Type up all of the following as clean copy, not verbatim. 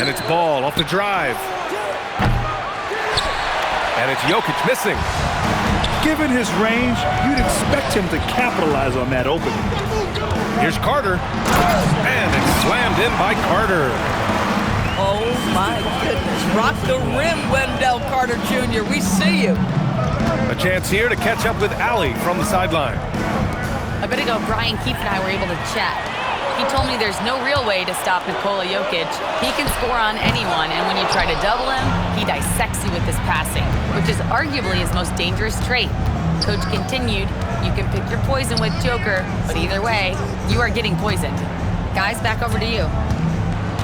And it's Ball off the drive. And it's Jokic missing. Given his range, you'd expect him to capitalize on that opening. Here's Carter. And it's slammed in by Carter. Oh, my goodness. Rock the rim, Wendell Carter Jr. We see you. A chance here to catch up with Allie from the sideline. A bit ago, Brian Keefe and I were able to chat. He told me there's no real way to stop Nikola Jokic. He can score on anyone, and when you try to double him, he dissects you with his passing, which is arguably his most dangerous trait. Coach continued, you can pick your poison with Joker, but either way, you are getting poisoned. Guys, back over to you.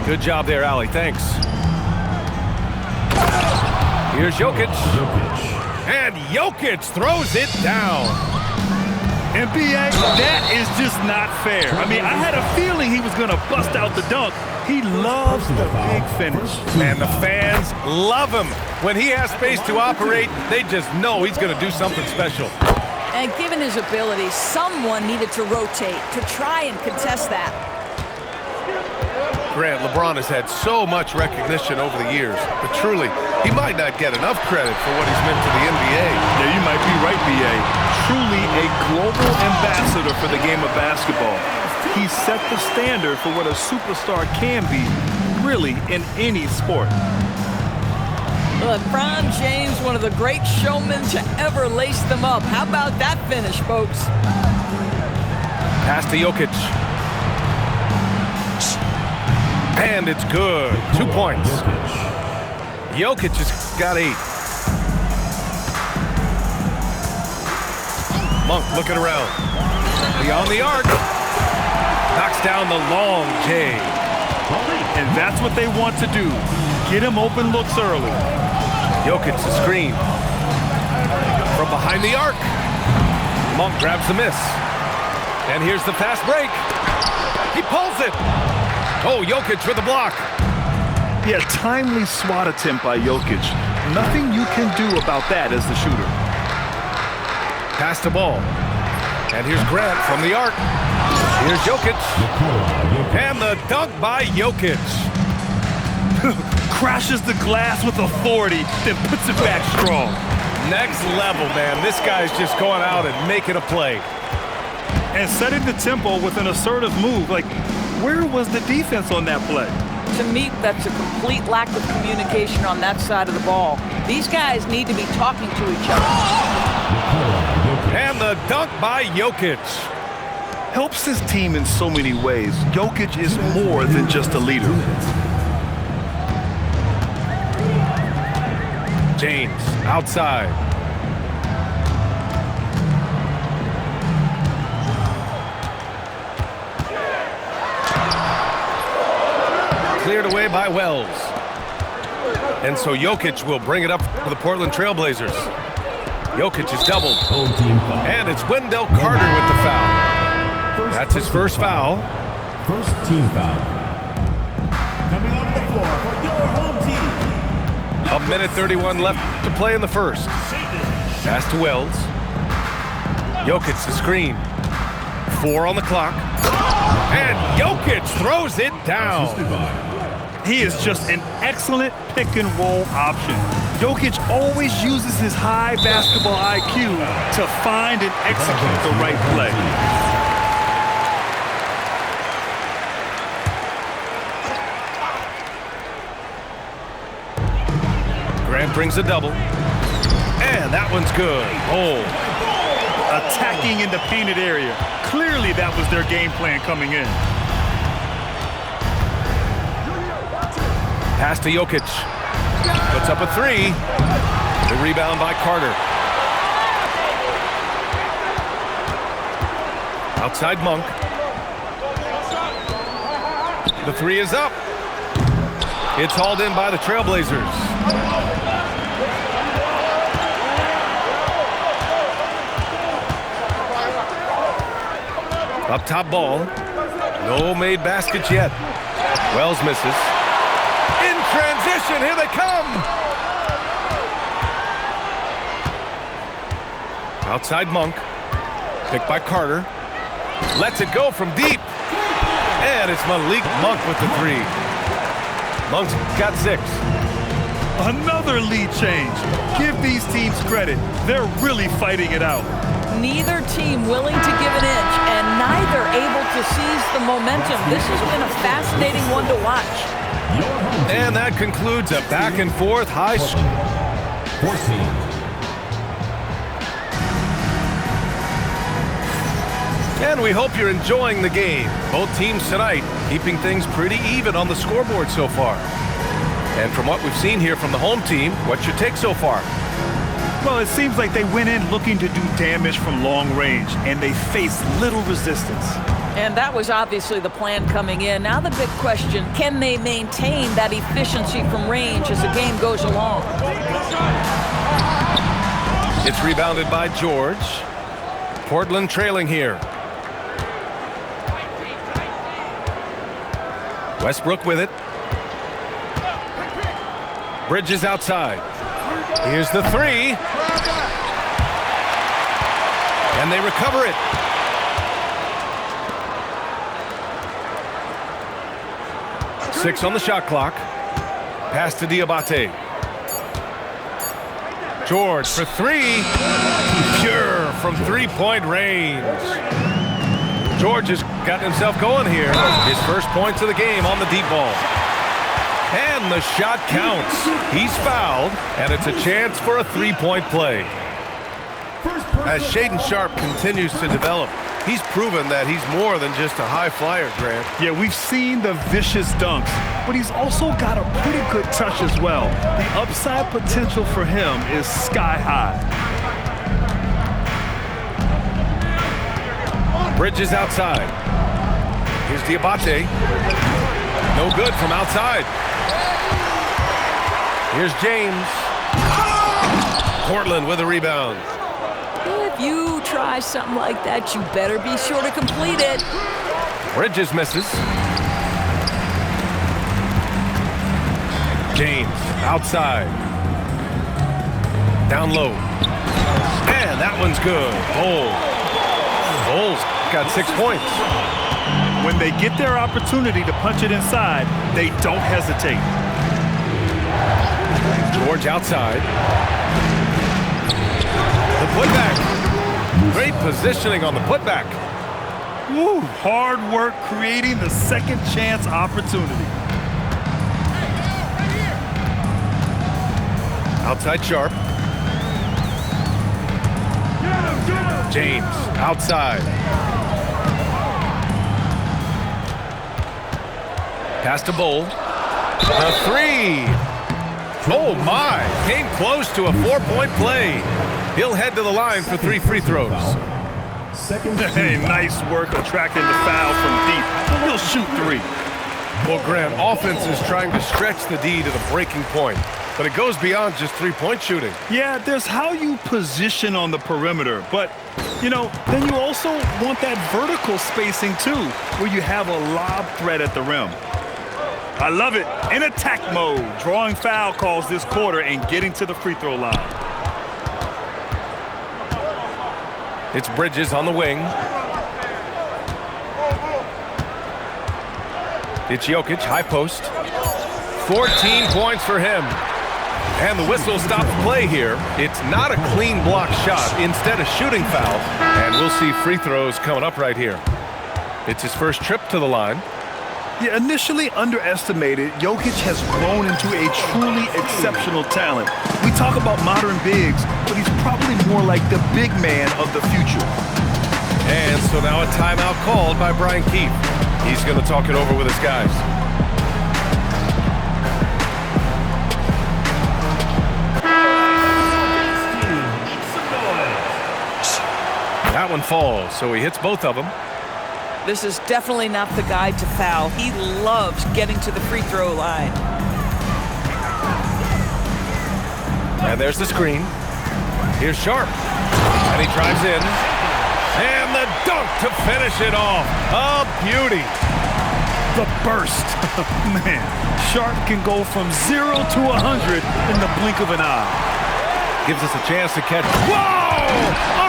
Good job there, Allie. Thanks. Here's Jokic. And Jokic throws it down. NBA, that is just not fair. I mean, I had a feeling he was going to bust out the dunk. He loves the big finish. And the fans love him. When he has space to operate, they just know he's going to do something special. And given his ability, someone needed to rotate to try and contest that. Grant, LeBron has had so much recognition over the years, but truly, he might not get enough credit for what he's meant to the NBA. Yeah, you might be right, B.A. Truly a global ambassador for the game of basketball. He set the standard for what a superstar can be, really, in any sport. LeBron James, one of the great showmen to ever lace them up. How about that finish, folks? Pass to Jokic. And it's good. 2 points. Jokic has got 8. Monk looking around. Beyond the arc. Knocks down the long J. And that's what they want to do. Get him open looks early. Jokic the screen. From behind the arc. Monk grabs the miss. And here's the fast break. He pulls it. Oh, Jokic with the block. Yeah, timely swat attempt by Jokic. Nothing you can do about that as the shooter. Pass the ball. And here's Grant from the arc. Here's Jokic. And the dunk by Jokic. Crashes the glass with authority, then puts it back strong. Next level, man. This guy's just going out and making a play. And setting the tempo with an assertive move. Like, where was the defense on that play? To me, that's a complete lack of communication on that side of the ball. These guys need to be talking to each other. And the dunk by Jokic. Helps his team in so many ways. Jokic is more than just a leader. James outside. Cleared away by Wells. And so Jokic will bring it up for the Portland Trailblazers. Jokic is doubled. And it's Wendell Carter with the foul. That's his first foul. First team foul. Coming off the floor for your home team. 1:31 left to play in the first. Pass to Wells. Jokic the screen. 4 on the clock. And Jokic throws it down. He is just an excellent pick-and-roll option. Jokic always uses his high basketball IQ to find and execute the right play. Grant brings a double. And that one's good. Oh. Attacking in the painted area. Clearly that was their game plan coming in. Pass to Jokic. Puts up a 3. The rebound by Carter. Outside Monk. The 3 is up. It's hauled in by the Trailblazers. Up top ball. No made baskets yet. Wells misses. In transition, here they come. Outside Monk. Picked by Carter. Lets it go from deep. And it's Malik Monk with the 3. Monk's got 6. Another lead change. Give these teams credit. They're really fighting it out. Neither team willing to give an inch and neither able to seize the momentum. This has been a fascinating one to watch. And that concludes a back and forth high score. 14. And we hope you're enjoying the game. Both teams tonight keeping things pretty even on the scoreboard so far. And from what we've seen here from the home team, what's your take so far? Well, it seems like they went in looking to do damage from long range, and they faced little resistance. And that was obviously the plan coming in. Now the big question, can they maintain that efficiency from range as the game goes along? It's rebounded by George. Portland trailing here. Westbrook with it. Bridges outside. Here's the 3. And they recover it. Six on the shot clock. Pass to Diabate. George for 3. Pure from three-point range. George has gotten himself going here. His first points of the game on the deep ball. And the shot counts. He's fouled, and it's a chance for a three-point play. As Shaedon Sharpe continues to develop, he's proven that he's more than just a high flyer, Grant. Yeah, we've seen the vicious dunks, but he's also got a pretty good touch as well. The upside potential for him is sky high. Bridges outside. Here's Diabate. No good from outside. Here's James. Portland with a rebound. If you try something like that, you better be sure to complete it. Bridges misses. James outside. Down low. And that one's good. Bull's got 6 points. When they get their opportunity to punch it inside, they don't hesitate. George outside. The putback. Great positioning on the putback. Woo, hard work creating the second chance opportunity. Outside Sharpe. James outside. Pass to Bull. A 3. Oh my, came close to a 4-point play. He'll head to the line for 3 free throws. Hey, nice work attracting the foul from deep. He'll shoot 3. Well, Grant, offense is trying to stretch the D to the breaking point, but it goes beyond just three-point shooting. Yeah, there's how you position on the perimeter, but, you know, then you also want that vertical spacing too, where you have a lob threat at the rim. I love it. In attack mode, drawing foul calls this quarter and getting to the free throw line. It's Bridges on the wing. It's Jokic, high post. 14 points for him. And the whistle stops play here. It's not a clean block shot, instead a shooting foul. And we'll see free throws coming up right here. It's his first trip to the line. Yeah, initially underestimated, Jokic has grown into a truly exceptional talent. We talk about modern bigs, but he's probably more like the big man of the future. And so now a timeout called by Brian Keefe. He's going to talk it over with his guys. That one falls, so he hits both of them. This is definitely not the guy to foul. He loves getting to the free throw line. And there's the screen. Here's Sharpe. And he drives in. And the dunk to finish it off. A beauty. The burst. Man, Sharpe can go from 0 to 100 in the blink of an eye. Gives us a chance to catch. Whoa!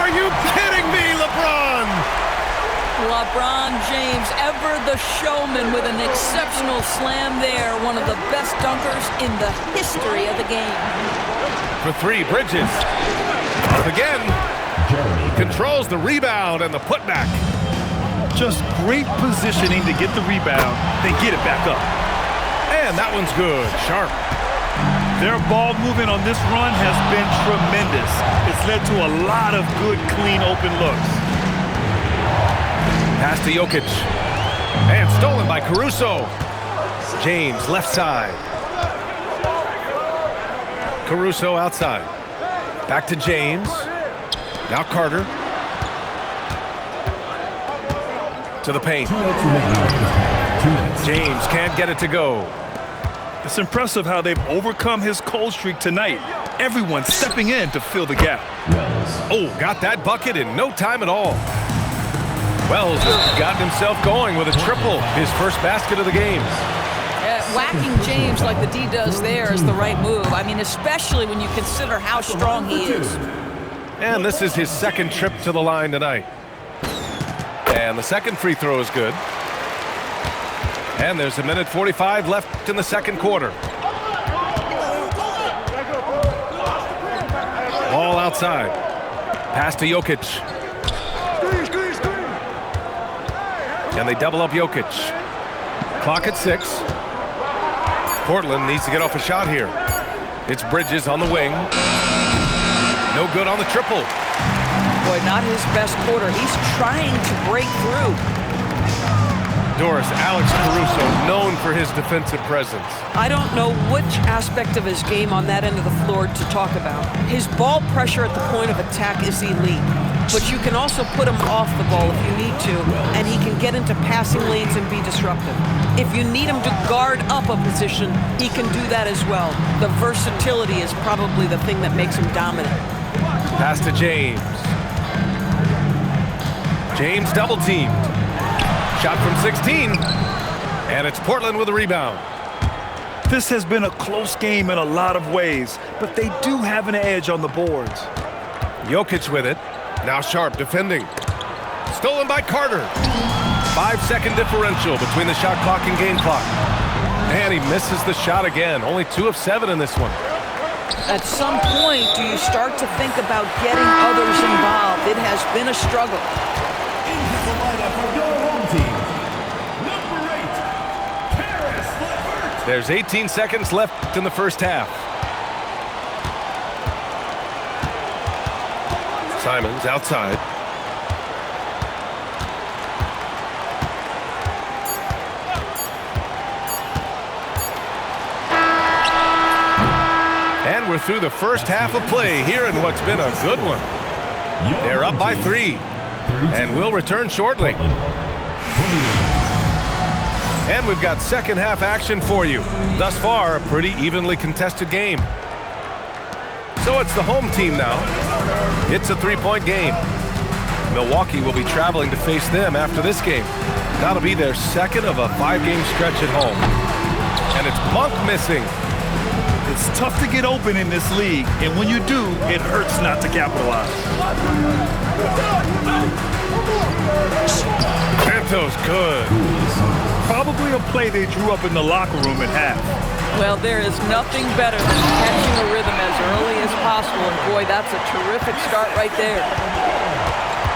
Are you kidding me, LeBron? LeBron James, ever the showman, with an exceptional slam there. One of the best dunkers in the history of the game. For three, Bridges. Up again. Controls the rebound and the putback. Just great positioning to get the rebound, then get it back up. And that one's good. Sharp. Their ball movement on this run has been tremendous. It's led to a lot of good, clean, open looks. Pass to Jokic. And stolen by Caruso. James, left side. Caruso outside. Back to James. Now Carter. To the paint. James can't get it to go. It's impressive how they've overcome his cold streak tonight. Everyone stepping in to fill the gap. Oh, got that bucket in no time at all. Wells has gotten himself going with a triple, his first basket of the game. Whacking James like the D does there is the right move. I mean, especially when you consider how strong he is. And this is his second trip to the line tonight. And the second free throw is good. And there's 1:45 left in the second quarter. Ball outside. Pass to Jokic. And they double up Jokic. Clock at 6. Portland needs to get off a shot here. It's Bridges on the wing. No good on the triple. Boy, not his best quarter. He's trying to break through. Doris, Alex Caruso, known for his defensive presence. I don't know which aspect of his game on that end of the floor to talk about. His ball pressure at the point of attack is elite, but you can also put him off the ball if you need to, and he can get into passing lanes and be disruptive. If you need him to guard up a position, he can do that as well. The versatility is probably the thing that makes him dominant. Pass to James. James double teamed. Shot from 16. And it's Portland with a rebound. This has been a close game in a lot of ways, but they do have an edge on the boards. Jokic with it. Now Sharp defending. Stolen by Carter. 5-second differential between the shot clock and game clock. And he misses the shot again. Only 2 of 7 in this one. At some point, do you start to think about getting others involved? It has been a struggle. Into the lineup for your home team, number 8, Paris Levert. There's 18 seconds left in the first half. Simons outside. And we're through the first half of play here in what's been a good one. They're up by 3. And we'll return shortly. And we've got second half action for you. Thus far, a pretty evenly contested game. So it's the home team now. It's a 3-point game. Milwaukee will be traveling to face them after this game. That'll be their second of a 5-game stretch at home. And it's Monk missing. It's tough to get open in this league, and when you do, it hurts not to capitalize. Santos good. Probably a play they drew up in the locker room at half. Well, there is nothing better than catching a rhythm as early as possible, and boy, that's a terrific start right there.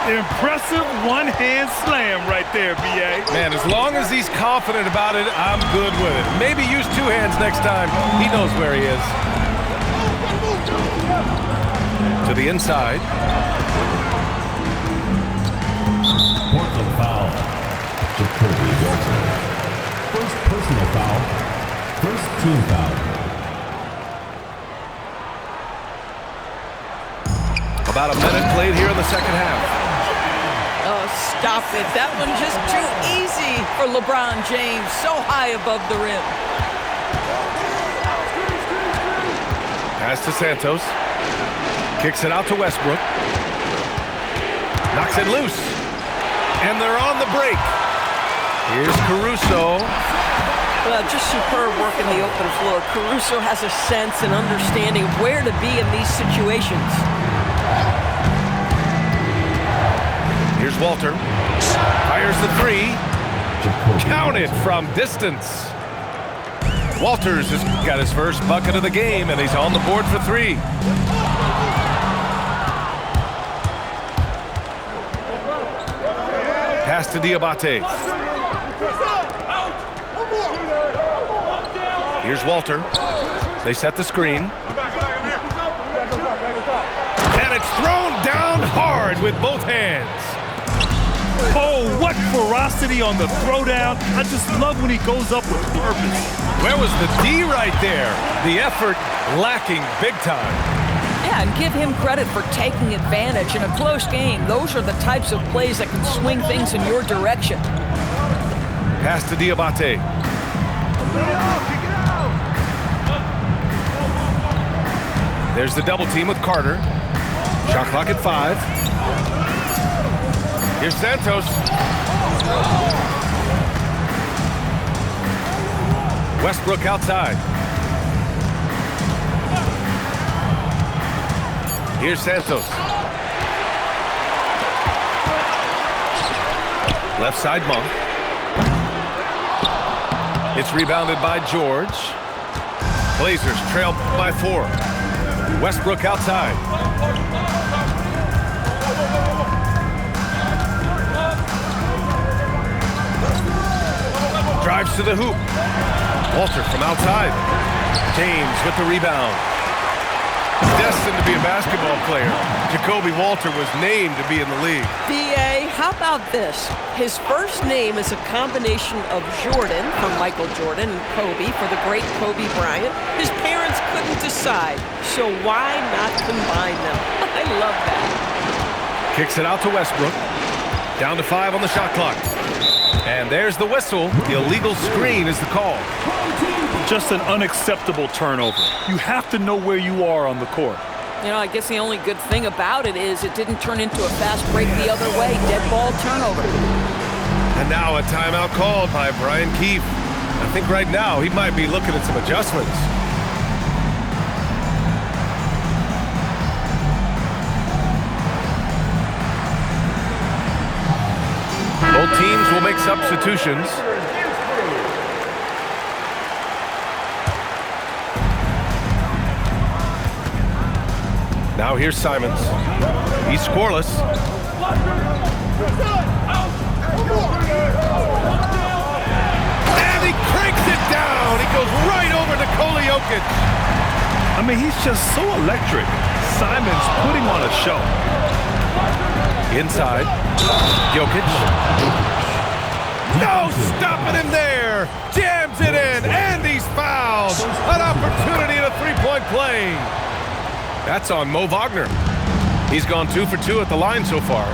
Impressive one-hand slam right there, B.A. Man, as long as he's confident about it, I'm good with it. Maybe use 2 hands next time. He knows where he is. To the inside. Portland foul. Jacoby Walter. First personal foul. First team foul. About a minute played here in the second half. Oh, stop it. That one just too easy for LeBron James. So high above the rim. Pass to Santos. Kicks it out to Westbrook. Knocks it loose. And they're on the break. Here's Caruso. Well, just superb work in the open floor. Caruso has a sense and understanding of where to be in these situations. Here's Walter. Fires the three. Counted from distance. Walters has got his first bucket of the game, and he's on the board for three. Pass to Diabate. Here's Walter. They set the screen. And it's thrown down hard with both hands. Oh, what ferocity on the throwdown. I just love when he goes up with purpose. Where was the D right there? The effort lacking big time. Yeah, and give him credit for taking advantage in a close game. Those are the types of plays that can swing things in your direction. Pass to Diabate. There's the double team with Carter. Shot clock at 5. Here's Santos. Westbrook outside. Here's Santos. Left side Monk. It's rebounded by George. Blazers trail by 4. Westbrook outside. Drives to the hoop. Walter from outside. James with the rebound. Destined to be a basketball player, Jacoby Walter was named to be in the league. B.A., how about this? His first name is a combination of Jordan, from Michael Jordan, and Kobe, for the great Kobe Bryant. His parents couldn't decide, so why not combine them? I love that. Kicks it out to Westbrook. Down to 5 on the shot clock. And there's the whistle. The illegal screen is the call. Just an unacceptable turnover. You have to know where you are on the court. You know, I guess the only good thing about it is it didn't turn into a fast break the other way. Dead ball turnover. And now a timeout called by Brian Keefe. I think right now he might be looking at some adjustments. Both teams will make substitutions. Now here's Simons. He's scoreless. And he cranks it down. He goes right over Nikola Jokic. I mean, he's just so electric. Simons putting on a show. Inside. Jokic. No stopping him there. Jams it in. And he's fouled. An opportunity in a three-point play. That's on Mo Wagner. He's gone 2 for 2 at the line so far.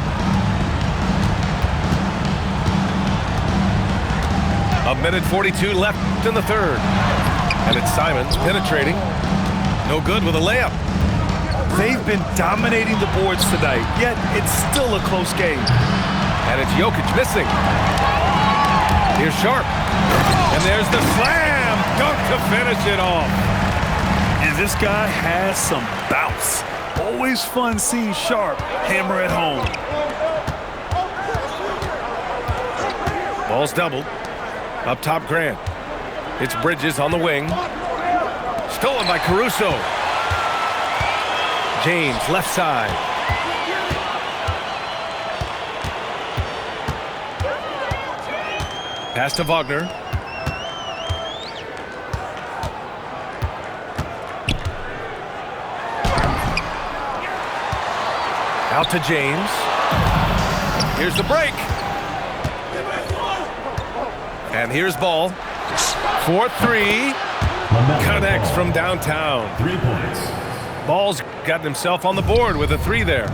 A minute 42 left in the third. And it's Simons penetrating. No good with a layup. They've been dominating the boards tonight, yet it's still a close game. And it's Jokic missing. Here's Sharp. And there's the slam dunk to finish it off. And this guy has some bounce. Always fun seeing Sharp hammer at home. Ball's doubled. Up top, Grant. It's Bridges on the wing. Stolen by Caruso. James, left side. Pass to Wagner. Out to James. Here's the break. And here's Ball. 4-3. Connects from downtown. 3 points. Ball's gotten himself on the board with a 3 there.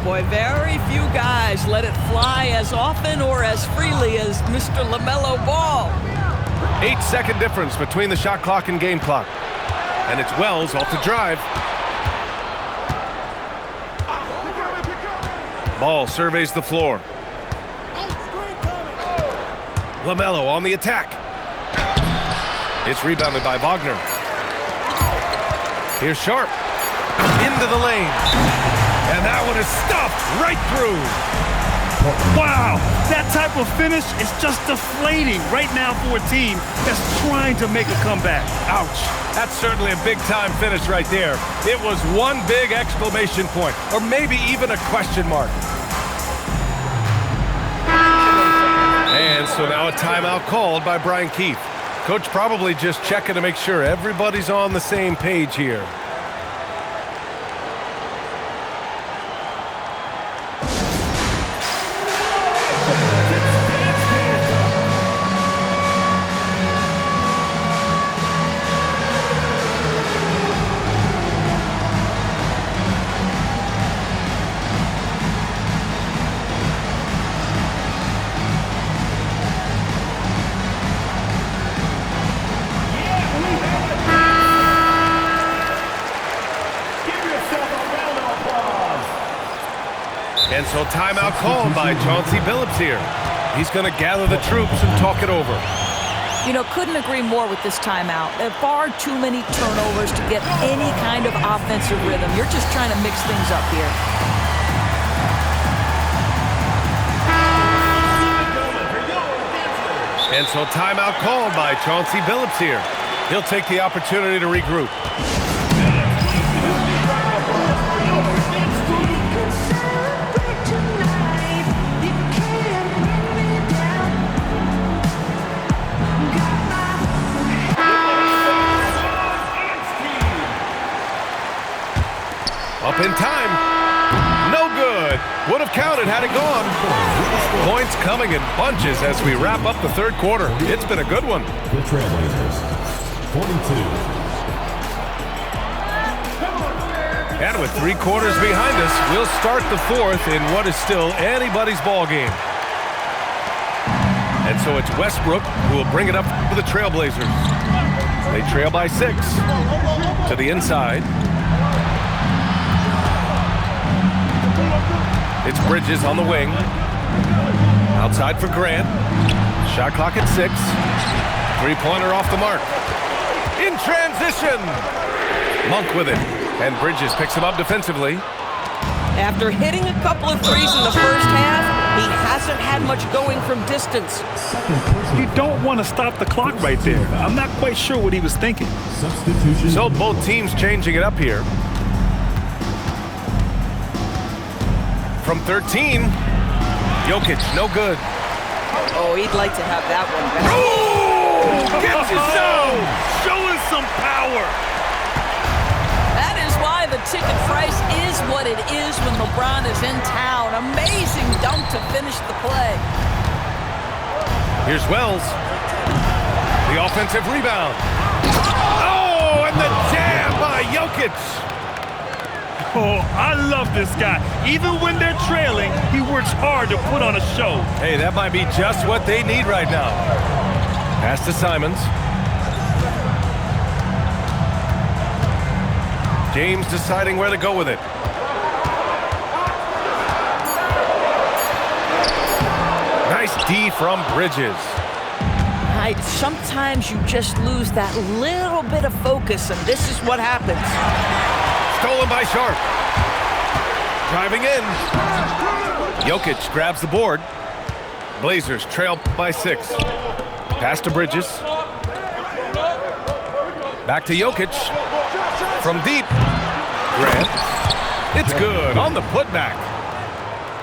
Boy, very few guys let it fly as often or as freely as Mr. LaMelo Ball. 8-second difference between the shot clock and game clock. And it's Wells off the drive. Ball surveys the floor. LaMelo on the attack. It's rebounded by Wagner. Here's Sharp. Into the lane. And that one is stuffed right through. Wow, that type of finish is just deflating right now for a team that's trying to make a comeback. Ouch. That's certainly a big-time finish right there. It was one big exclamation point, or maybe even a question mark. And so now a timeout called by Brian Keefe. Coach probably just checking to make sure everybody's on the same page here. And so timeout called by Chauncey Billups here. He's going to gather the troops and talk it over. You know, couldn't agree more with this timeout. There are far too many turnovers to get any kind of offensive rhythm. You're just trying to mix things up here. And so timeout called by Chauncey Billups here. He'll take the opportunity to regroup. Up in time. No good. Would have counted had it gone. Points coming in bunches as we wrap up the third quarter. It's been a good one. The Trailblazers, 42. And with 3 quarters behind us, we'll start the fourth in what is still anybody's ball game. And so it's Westbrook who will bring it up for the Trailblazers. They trail by 6. To the inside. It's Bridges on the wing. Outside for Grant. Shot clock at 6. 3-pointer off the mark. In transition. Monk with it. And Bridges picks him up defensively. After hitting a couple of threes in the first half, he hasn't had much going from distance. You don't want to stop the clock right there. I'm not quite sure what he was thinking. Substitution. So both teams changing it up here. From 13, Jokic, no good. Oh, he'd like to have that one back. Oh! Gets his zone! Showing some power. That is why the ticket price is what it is when LeBron is in town. Amazing dunk to finish the play. Here's Wells. The offensive rebound. Oh, and the jam by Jokic. Oh, I love this guy. Even when they're trailing, he works hard to put on a show. Hey, that might be just what they need right now. Pass to Simons. James deciding where to go with it. Nice D from Bridges. Sometimes you just lose that little bit of focus, and this is what happens. Stolen by Sharp. Driving in. Jokic grabs the board. Blazers trail by 6. Pass to Bridges. Back to Jokic. From deep. Grant. It's good on the putback.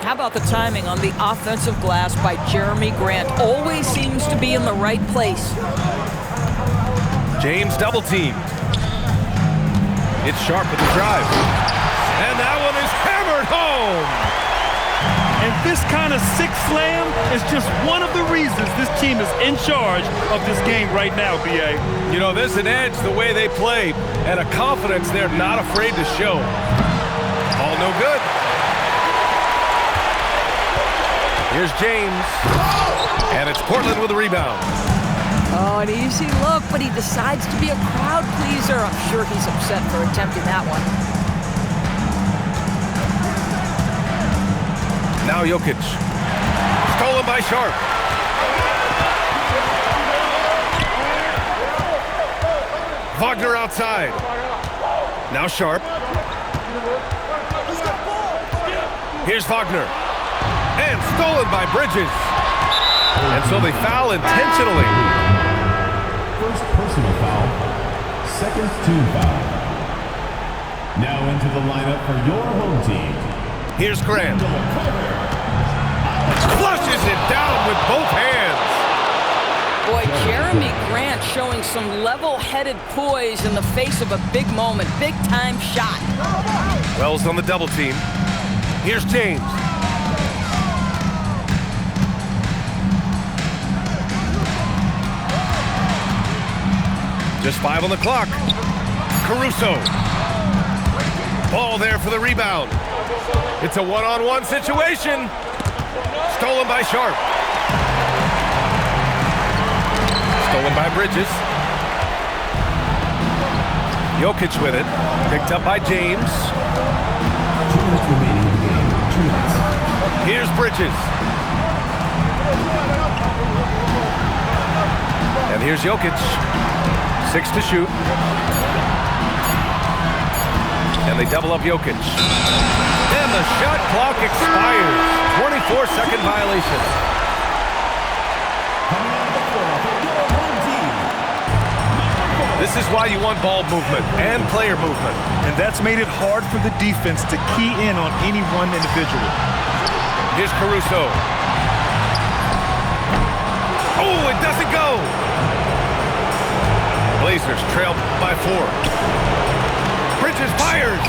How about the timing on the offensive glass by Jeremy Grant? Always seems to be in the right place. James double team. It's Sharp with the drive. And that one is hammered home. And this kind of sick slam is just one of the reasons this team is in charge of this game right now, B.A. You know, there's an edge the way they play and a confidence they're not afraid to show. All no good. Here's James. And it's Portland with a rebound. Oh, an easy look, but he decides to be a crowd pleaser. I'm sure he's upset for attempting that one. Now Jokic. Stolen by Sharp. Wagner outside. Now Sharp. Here's Wagner. And stolen by Bridges. And so they foul intentionally. First personal foul, second team foul. Now into the lineup for your home team. Here's Grant. Flushes it down with both hands. Boy, Jeremy Grant showing some level-headed poise in the face of a big moment. Big-time shot. Wells on the double team. Here's James. Just 5 on the clock. Caruso. Ball there for the rebound. It's a one-on-one situation. Stolen by Sharp. Stolen by Bridges. Jokic with it. Picked up by James. 2 minutes remaining in the game. 2 minutes. Here's Bridges. And here's Jokic. 6 to shoot. And they double up Jokic. And the shot clock expires. 24-second violation. Coming out of the floor for your home team. This is why you want ball movement and player movement. And that's made it hard for the defense to key in on any one individual. Here's Caruso. Oh, it doesn't go. Blazers trail by 4. Bridges fires.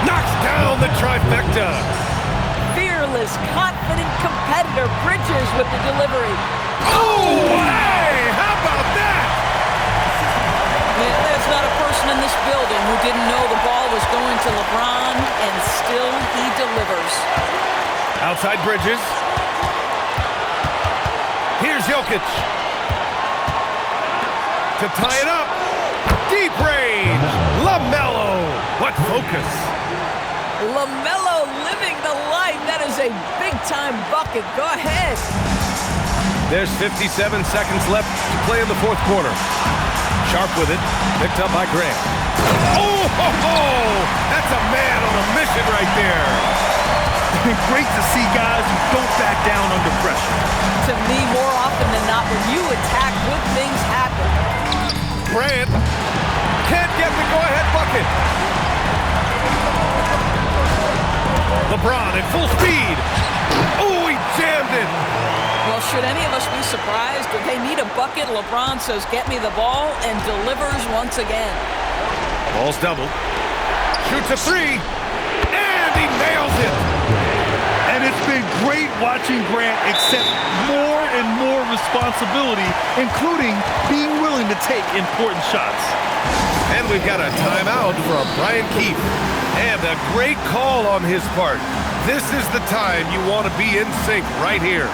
Knocks down the trifecta. Fearless, confident competitor. Bridges with the delivery. Oh, hey, how about that? Yeah, there's not a person in this building who didn't know the ball was going to LeBron, and still he delivers. Outside Bridges. Here's Jokic. To tie it up. Deep range. LaMelo. What focus. LaMelo living the life. That is a big-time bucket. Go ahead. There's 57 seconds left to play in the fourth quarter. Sharp with it. Picked up by Grant. Oh, ho, ho! That's a man on a mission right there. Great to see guys who don't back down under pressure. To me, more often than not, when you attack, good things happen. Grant can't get the go-ahead bucket. LeBron at full speed. Oh, he jammed it. Well, should any of us be surprised? If they need a bucket, LeBron says, get me the ball, and delivers once again. Ball's doubled. Shoots a 3, and he nails it. And it's been great watching Grant accept more and more responsibility, including being willing to take important shots. And we've got a timeout from Brian Keefe. And a great call on his part. This is the time you want to be in sync right here.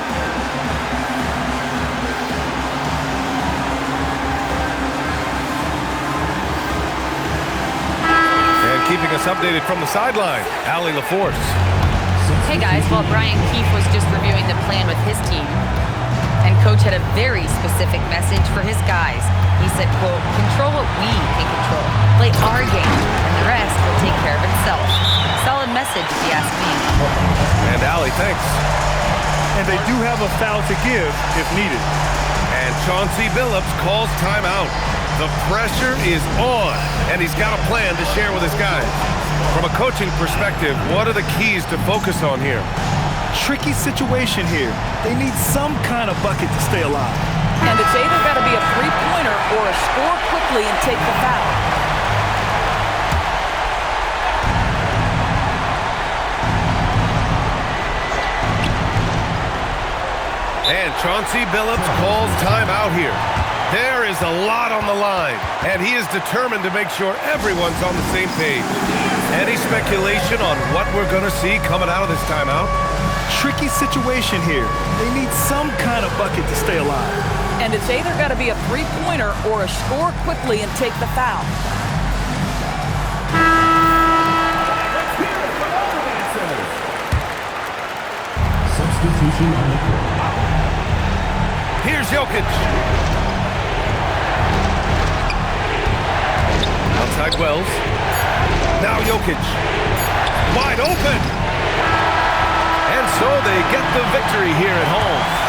And keeping us updated from the sideline, Allie LaForce. Hey guys, while Brian Keefe was just reviewing the plan with his team, and coach had a very specific message for his guys. He said, quote, control what we can control. Play our game, and the rest will take care of itself. Solid message, if you ask me. And Allie, thanks. And they do have a foul to give if needed. And Chauncey Billups calls timeout. The pressure is on, and he's got a plan to share with his guys. From a coaching perspective, what are the keys to focus on here? Tricky situation here. They need some kind of bucket to stay alive. And it's either got to be a three-pointer or a score quickly and take the foul. And Chauncey Billups calls timeout here. There is a lot on the line, and he is determined to make sure everyone's on the same page. Any speculation on what we're going to see coming out of this timeout? Tricky situation here. They need some kind of bucket to stay alive. And it's either got to be a three-pointer or a score quickly and take the foul. Substitution on the court. Here's Jokic. Outside Wells. Now Jokic. Wide open. And so they get the victory here at home.